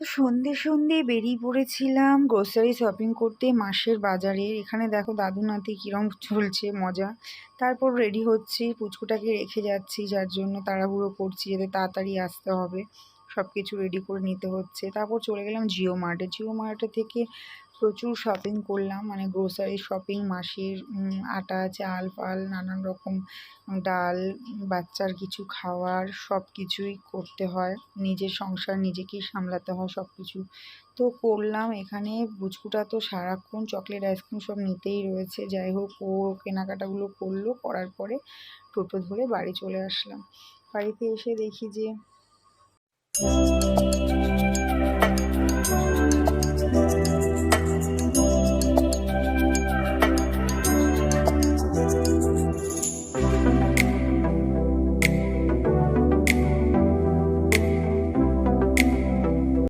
তো সন্ধে সন্ধে বেরিয়ে পড়েছিলাম গ্রোসারি শপিং করতে মাসের বাজারে। এখানে দেখো দাদু নাতি কিরম চলছে মজা। তারপর রেডি হচ্ছি, পুচকুটাকে রেখে যাচ্ছি, যার জন্য তাড়াহুড়ো করছি যাতে তাড়াতাড়ি আসতে হবে, সব কিছু রেডি করে নিতে হচ্ছে। তারপর চলে গেলাম জিও মার্টে। জিও মার্টে থেকে প্রচুর শপিং করলাম, মানে গ্রোসারি শপিং, মাসের আটা, চাল ফাল, নানান রকম ডাল, বাচ্চার কিছু খাওয়ার, সব কিছুই করতে হয়। নিজের সংসার নিজেকেই সামলাতে হয় সব কিছু। তো করলাম এখানে। বুচকুটা তো সারাক্ষণ চকলেট আইসক্রিম সব নিতেই রয়েছে। যাই হোক, ও কেনাকাটাগুলো করলো, করার পরে টোটো ধরে বাড়ি চলে আসলাম। বাড়িতে এসে দেখি যে